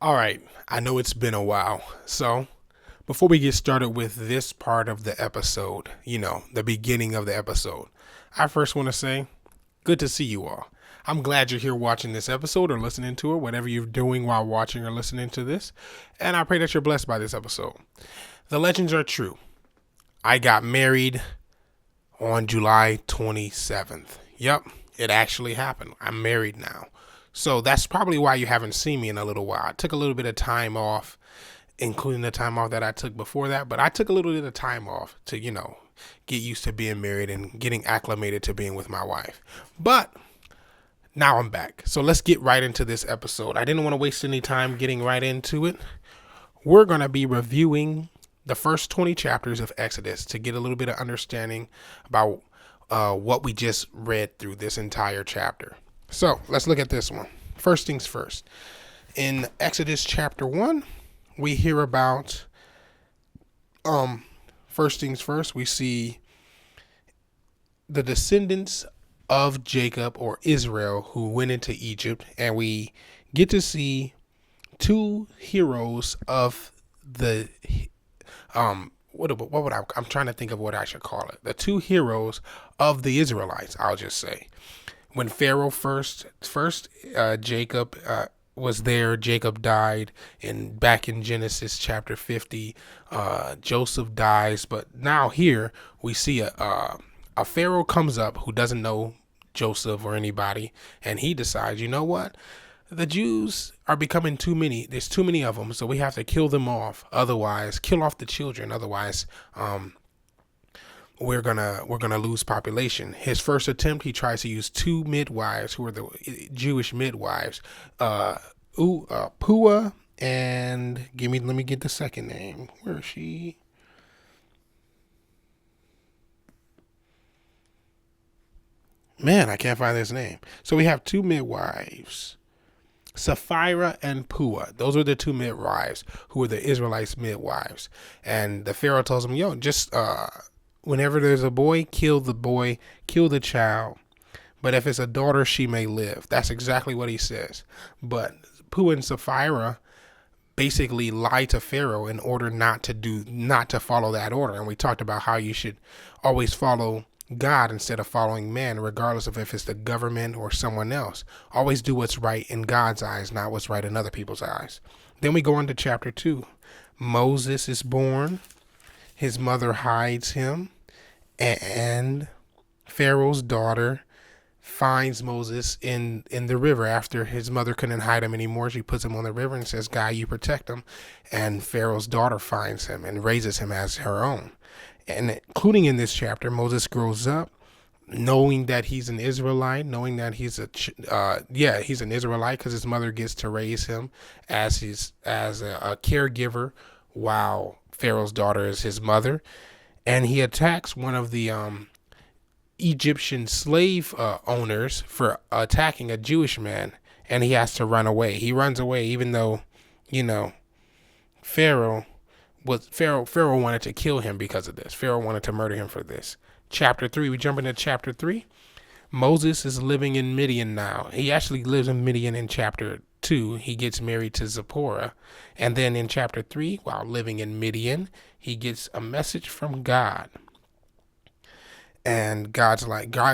All right, I know it's been a while. So, before we get started with this part of the episode, the beginning of the episode, I first want to say, good to see you all. I'm glad you're here watching this episode or listening to it, whatever you're doing while watching or listening to this. And I pray that you're blessed by this episode. The legends are true. I got married on July 27th. Yep, it actually happened. I'm married now. So that's probably why you haven't seen me in a little while. I took a little bit of time off, including the time off that I took before that, but I took a little bit of time off to, get used to being married and getting acclimated to being with my wife. But now I'm back. So let's get right into this episode. I didn't want to waste any time getting right into it. We're going to be reviewing the first 20 chapters of Exodus to get a little bit of understanding about what we just read through this entire chapter. So let's look at this one. First things first. In Exodus chapter 1, we hear about, first things first, we see the descendants of Jacob or Israel who went into Egypt, and we get to see two heroes of the, I'm trying to think of what I should call it. The two heroes of the Israelites, I'll just say. When Pharaoh first Jacob was there, Jacob died, and back in Genesis chapter 50, Joseph dies. But now here we see a Pharaoh comes up who doesn't know Joseph or anybody, and he decides, you know what? The Jews are becoming too many. There's too many of them, so we have to kill them off. Otherwise, kill off the children. Otherwise, we're gonna lose population. His first attempt, he tries to use two midwives who are the Jewish midwives, Pua and let me get the second name. Where is she? Man, I can't find this name. So we have two midwives, Sapphira and Pua. Those are the two midwives who are the Israelites' midwives. And the Pharaoh tells them, yo, just whenever there's a boy, kill the child. But if it's a daughter, she may live. That's exactly what he says. But Pua and Sapphira basically lie to Pharaoh in order not to follow that order. And we talked about how you should always follow God instead of following man, regardless of if it's the government or someone else. Always do what's right in God's eyes, not what's right in other people's eyes. Then we go into chapter 2. Moses is born. His mother hides him, and Pharaoh's daughter finds Moses in the river after his mother couldn't hide him anymore. She puts him on the river and says, God, you protect him. And Pharaoh's daughter finds him and raises him as her own. And including in this chapter, Moses grows up knowing that he's an Israelite, knowing that he's an Israelite because his mother gets to raise him as a caregiver while Pharaoh's daughter is his mother. And he attacks one of the Egyptian slave owners for attacking a Jewish man, and he has to run away. He runs away even though, Pharaoh wanted to kill him because of this. Pharaoh wanted to murder him for this. Chapter 3, we jump into chapter 3. Moses is living in Midian now. He actually lives in Midian in chapter 2. He gets married to Zipporah. And then in chapter 3, while living in Midian, he gets a message from God. And God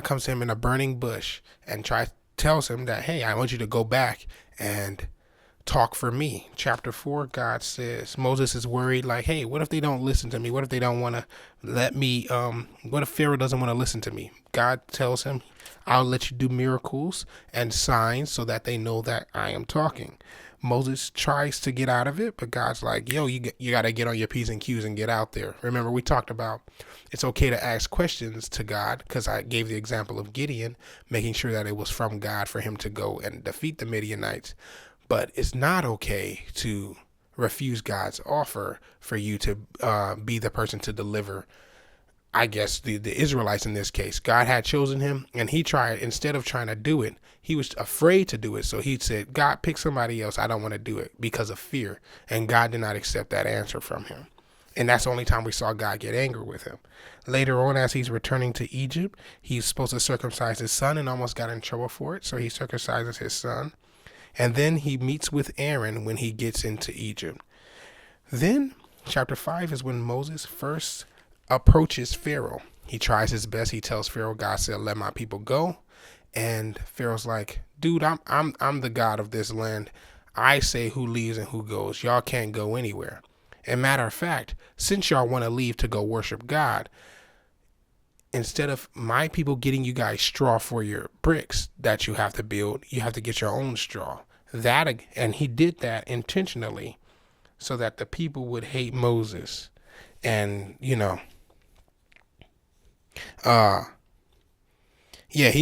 comes to him in a burning bush and tells him that, hey, I want you to go back and talk for me. Chapter 4, God says, Moses is worried, like, hey, what if they don't listen to me? What if they don't want to let me, what if Pharaoh doesn't want to listen to me? God tells him, I'll let you do miracles and signs so that they know that I am talking. Moses tries to get out of it, but God's like, yo, you got to get on your P's and Q's and get out there. Remember, we talked about it's okay to ask questions to God because I gave the example of Gideon, making sure that it was from God for him to go and defeat the Midianites. But it's not okay to refuse God's offer for you to be the person to deliver, I guess, the Israelites in this case. God had chosen him, and he tried, instead of trying to do it, he was afraid to do it. So he said, God, pick somebody else. I don't want to do it because of fear. And God did not accept that answer from him. And that's the only time we saw God get angry with him. Later on, as he's returning to Egypt, he's supposed to circumcise his son and almost got in trouble for it. So he circumcises his son. And then he meets with Aaron when he gets into Egypt. Then chapter 5 is when Moses first approaches Pharaoh. He tries his best. He tells Pharaoh, God said, let my people go. And Pharaoh's like, dude, I'm the God of this land. I say who leaves and who goes. Y'all can't go anywhere. And matter of fact, since y'all want to leave to go worship God, instead of my people getting you guys straw for your bricks that you have to build, you have to get your own straw. And he did that intentionally so that the people would hate Moses. And, he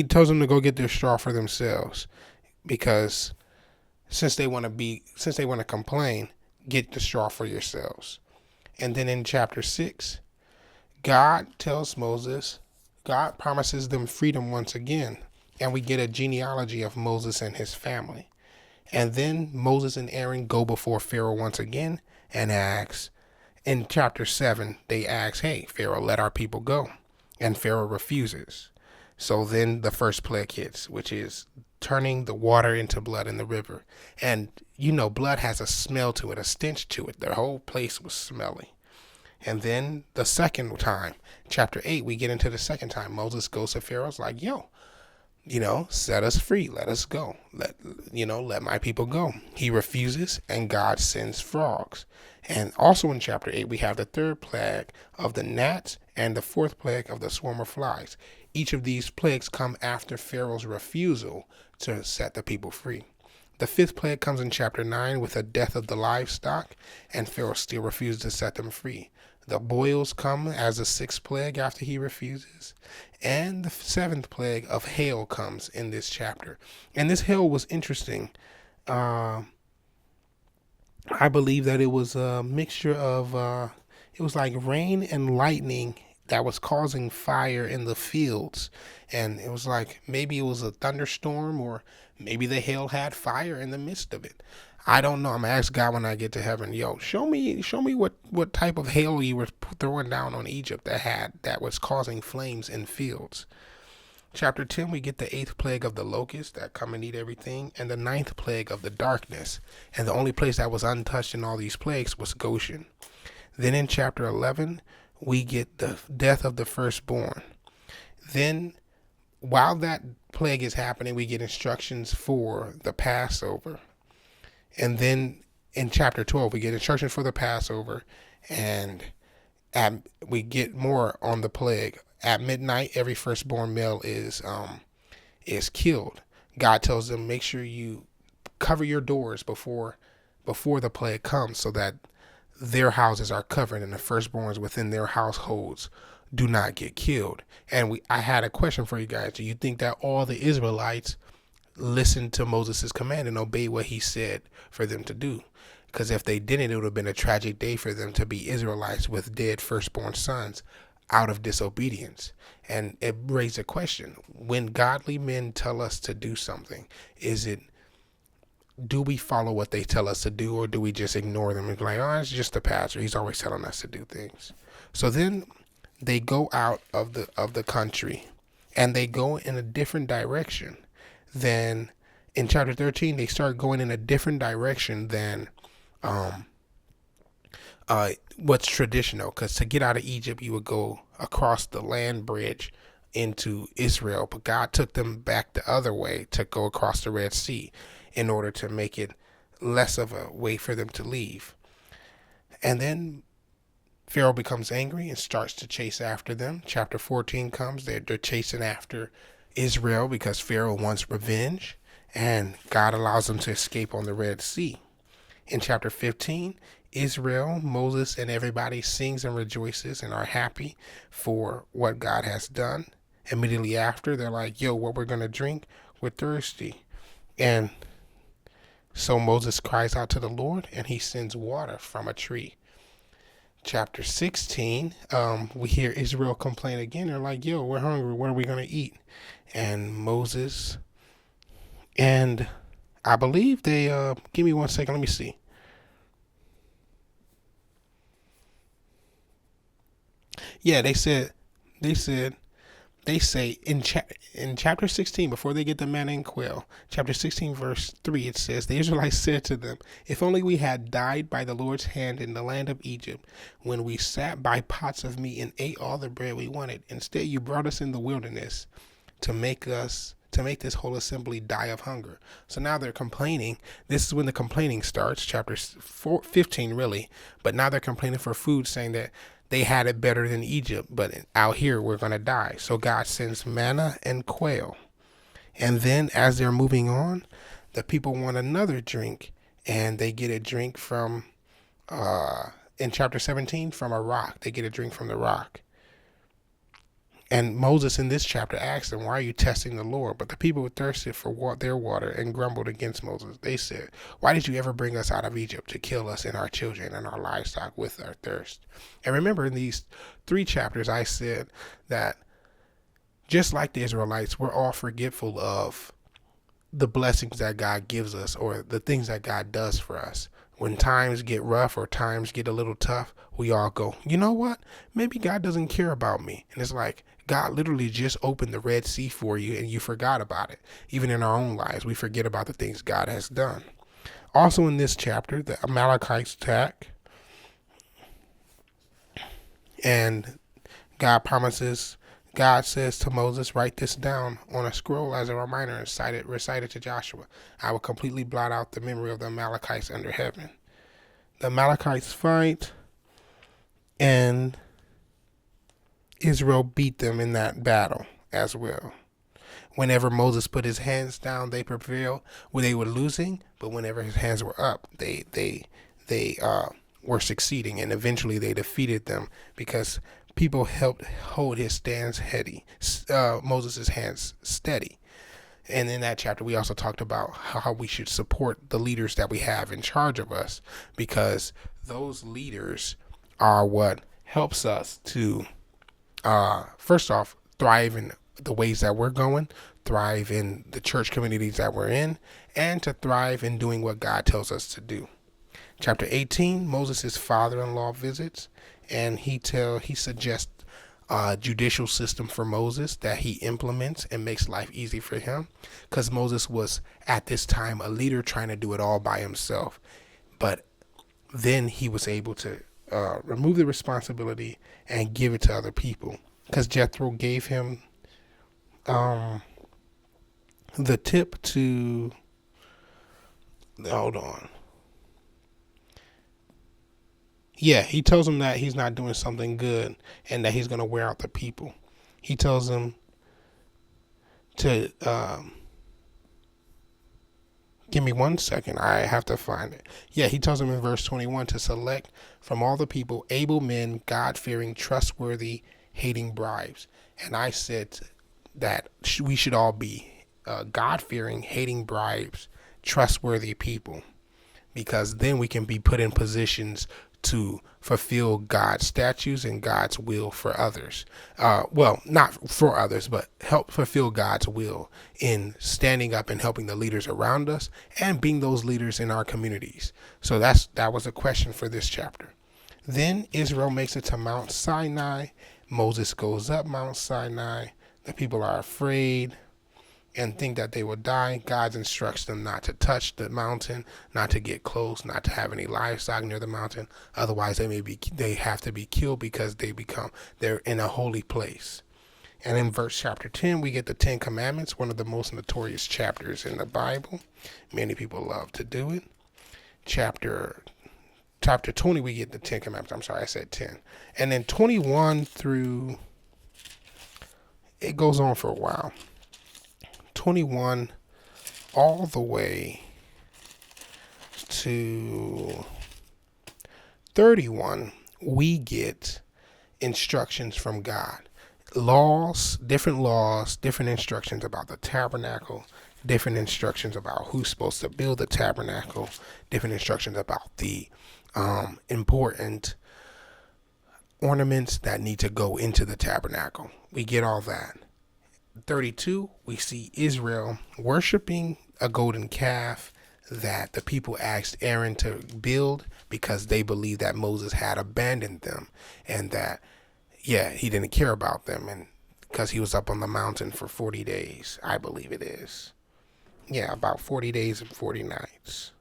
tells them to go get their straw for themselves, because since they want to complain, get the straw for yourselves. And then in chapter 6, God promises them freedom once again. And we get a genealogy of Moses and his family. And then Moses and Aaron go before Pharaoh once again and ask, in chapter 7, they ask, hey, Pharaoh, let our people go. And Pharaoh refuses. So then the first plague hits, which is turning the water into blood in the river. And, blood has a smell to it, a stench to it. The whole place was smelly. And then the second time, chapter 8, we get into the second time. Moses goes to Pharaoh's like, set us free. Let us go. Let my people go. He refuses, and God sends frogs. And also in chapter 8, we have the third plague of the gnats and the fourth plague of the swarm of flies. Each of these plagues come after Pharaoh's refusal to set the people free. The fifth plague comes in chapter 9 with the death of the livestock, and Pharaoh still refuses to set them free. The boils come as the sixth plague after he refuses. And the seventh plague of hail comes in this chapter. And this hail was interesting. I believe that it was a mixture of, it was like rain and lightning that was causing fire in the fields. And it was like, maybe it was a thunderstorm, or maybe the hail had fire in the midst of it. I don't know. I'm gonna ask God when I get to heaven, show me what type of hail you were throwing down on Egypt that was causing flames in fields. Chapter 10, we get the eighth plague of the locusts that come and eat everything, and the ninth plague of the darkness. And the only place that was untouched in all these plagues was Goshen. Then in chapter 11, we get the death of the firstborn. Then, while that plague is happening, we get instructions for the Passover. And then in chapter 12, we get instructions for the Passover, and we get more on the plague. At midnight, every firstborn male is killed. God tells them, make sure you cover your doors before the plague comes, so that their houses are covered and the firstborns within their households do not get killed. And I had a question for you guys. Do you think that all the Israelites listened to Moses' command and obeyed what he said for them to do? Because if they didn't, it would have been a tragic day for them to be Israelites with dead firstborn sons out of disobedience. And it raised a question. When godly men tell us to do something, do we follow what they tell us to do, or do we just ignore them and be like, oh, it's just the pastor, he's always telling us to do things? So then they go out of the country, and they go in a different direction. Then in chapter 13, they start going in a different direction than what's traditional. Because to get out of Egypt, you would go across the land bridge into Israel, but God took them back the other way to go across the Red Sea in order to make it less of a way for them to leave. And then Pharaoh becomes angry and starts to chase after them. Chapter 14 comes. They're chasing after Israel because Pharaoh wants revenge, and God allows them to escape on the Red Sea. In chapter 15, Israel, Moses, and everybody sings and rejoices and are happy for what God has done. Immediately after, they're like, what we're going to drink? We're thirsty. And so Moses cries out to the Lord, and he sends water from a tree. Chapter 16, we hear Israel complain again. They're like, we're hungry. What are we going to eat? And Moses, and I believe they, give me 1 second. Let me see. Yeah, they said they say in chapter 16, before they get the manna and quail, chapter 16, verse 3, it says, the Israelites said to them, if only we had died by the Lord's hand in the land of Egypt, when we sat by pots of meat and ate all the bread we wanted. Instead, you brought us in the wilderness to make this whole assembly die of hunger. So now they're complaining. This is when the complaining starts, chapter 15, really. But now they're complaining for food, saying that they had it better than Egypt, but out here we're going to die. So God sends manna and quail. And then as they're moving on, the people want another drink, and they get a drink from, in chapter 17, from a rock. They get a drink from the rock. And Moses in this chapter asked them, why are you testing the Lord? But the people were thirsted for their water and grumbled against Moses. They said, why did you ever bring us out of Egypt to kill us and our children and our livestock with our thirst? And remember, in these 3 chapters, I said that just like the Israelites, we're all forgetful of the blessings that God gives us or the things that God does for us. When times get rough or times get a little tough, we all go, you know what? Maybe God doesn't care about me. And it's like, God literally just opened the Red Sea for you and you forgot about it. Even in our own lives, we forget about the things God has done. Also in this chapter, the Amalekites attack. And God says to Moses, write this down on a scroll as a reminder and recite it to Joshua. I will completely blot out the memory of the Amalekites under heaven. The Amalekites fight, and Israel beat them in that battle as well. Whenever Moses put his hands down, they prevailed. When they were losing, but whenever his hands were up, they were succeeding, and eventually they defeated them because people helped hold his stands Moses' hands steady. And in that chapter, we also talked about how we should support the leaders that we have in charge of us, because those leaders are what helps us to, first off, thrive in the ways that we're going, thrive in the church communities that we're in, and to thrive in doing what God tells us to do. Chapter 18, Moses' father-in-law visits, and he suggests a judicial system for Moses that he implements and makes life easy for him, because Moses was at this time a leader trying to do it all by himself. But then he was able to remove the responsibility and give it to other people, because Jethro gave him the tip to, hold on. Yeah, he tells him that he's not doing something good and that he's going to wear out the people. He tells him to, give me 1 second, I have to find it. Yeah, he tells him in verse 21 to select from all the people able men, God-fearing, trustworthy, hating bribes. And I said that we should all be God-fearing, hating bribes, trustworthy people, because then we can be put in positions to fulfill God's statutes and God's will for others. Well, not for others, but help fulfill God's will in standing up and helping the leaders around us and being those leaders in our communities. So that was a question for this chapter. Then Israel makes it to Mount Sinai. Moses goes up Mount Sinai. The people are afraid and think that they will die. God instructs them not to touch the mountain, not to get close, not to have any livestock near the mountain. Otherwise, they have to be killed, because they're in a holy place. And in chapter 10, we get the 10 Commandments, one of the most notorious chapters in the Bible. Many people love to do it. Chapter 20, we get the 10 Commandments. I'm sorry, I said 10. And then 21 through, it goes on for a while. 21 all the way to 31, we get instructions from God. Different instructions about the tabernacle, different instructions about who's supposed to build the tabernacle, different instructions about the important ornaments that need to go into the tabernacle. We get all that. 32, we see Israel worshiping a golden calf that the people asked Aaron to build because they believed that Moses had abandoned them and that, he didn't care about them. And because he was up on the mountain for 40 days, I believe it is. Yeah, about 40 days and 40 nights.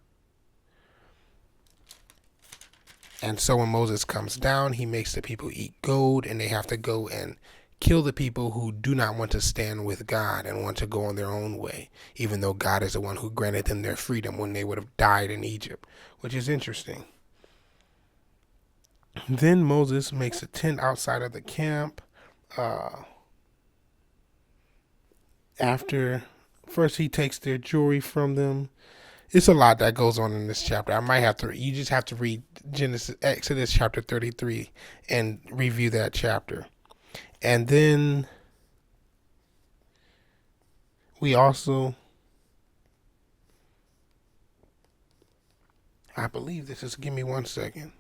And so when Moses comes down, he makes the people eat gold, and they have to go and kill the people who do not want to stand with God and want to go on their own way, even though God is the one who granted them their freedom when they would have died in Egypt, which is interesting. Then Moses makes a tent outside of the camp. After first he takes their jewelry from them. It's a lot that goes on in this chapter. You just have to read Exodus chapter 33 and review that chapter. And then we also, I believe this is, give me 1 second.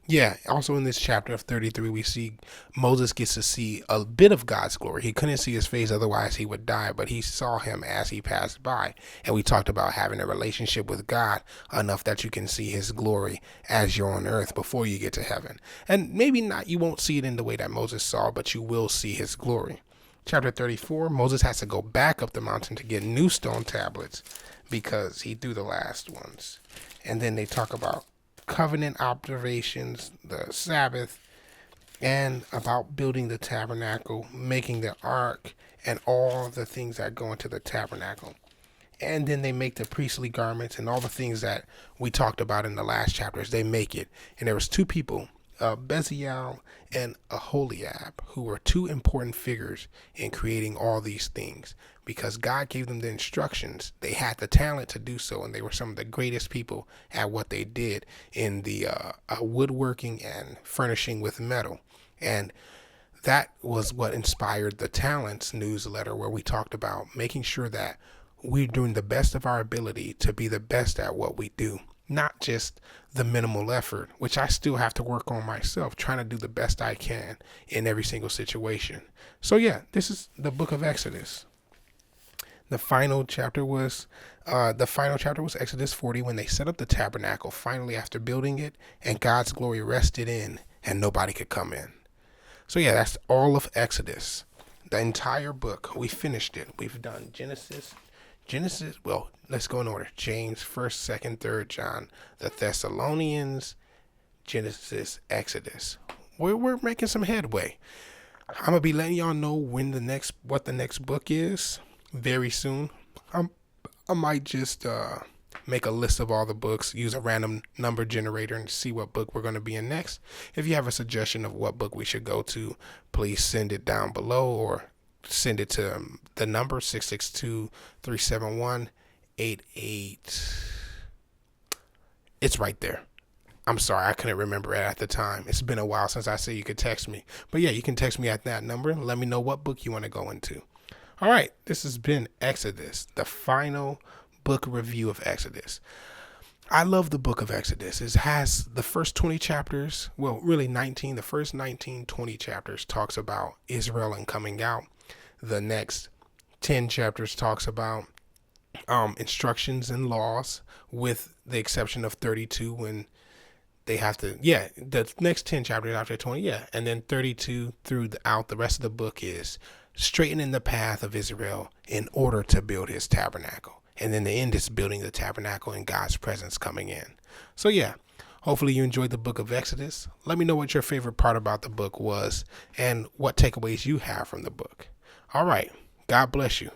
Yeah, also in this chapter of 33, we see Moses gets to see a bit of God's glory. He couldn't see his face, otherwise he would die, but he saw him as he passed by. And we talked about having a relationship with God enough that you can see his glory as you're on earth before you get to heaven. And maybe not, you won't see it in the way that Moses saw, but you will see his glory. Chapter 34, Moses has to go back up the mountain to get new stone tablets because he threw the last ones. And then they talk about covenant observations, the Sabbath, and about building the tabernacle, making the ark, and all the things that go into the tabernacle. And then they make the priestly garments and all the things that we talked about in the last chapters. They make it. And there was two people, Bezalel and Aholiab, who were two important figures in creating all these things. Because God gave them the instructions, they had the talent to do so, and they were some of the greatest people at what they did in the woodworking and furnishing with metal. And that was what inspired the Talents newsletter, where we talked about making sure that we're doing the best of our ability to be the best at what we do, not just the minimal effort, which I still have to work on myself, trying to do the best I can in every single situation. So yeah, this is the book of Exodus. The final chapter was Exodus 40, when they set up the tabernacle finally after building it, and God's glory rested in and nobody could come in. So yeah, that's all of Exodus. The entire book. We finished it. We've done Genesis, well, let's go in order. James, 1st, 2nd, 3rd John, the Thessalonians, Genesis, Exodus. We're making some headway. I'm going to be letting y'all know what the next book is very soon. I might just make a list of all the books, use a random number generator, and see what book we're going to be in next. If you have a suggestion of what book we should go to, please send it down below, or send it to the number 662-371-88. It's right there. I'm sorry, I couldn't remember it at the time. It's been a while since I said you could text me. But yeah, you can text me at that number and let me know what book you want to go into. All right, this has been Exodus, the final book review of Exodus. I love the book of Exodus. It has the first 20 chapters, well, really 19. The first 19, 20 chapters talks about Israel and coming out. The next 10 chapters talks about instructions and laws, with the exception of 32 when they have to, the next 10 chapters after 20, and then 32 throughout the rest of the book is straightening the path of Israel in order to build his tabernacle. And then the end is building the tabernacle and God's presence coming in. So yeah, hopefully you enjoyed the book of Exodus. Let me know what your favorite part about the book was and what takeaways you have from the book. All right, God bless you.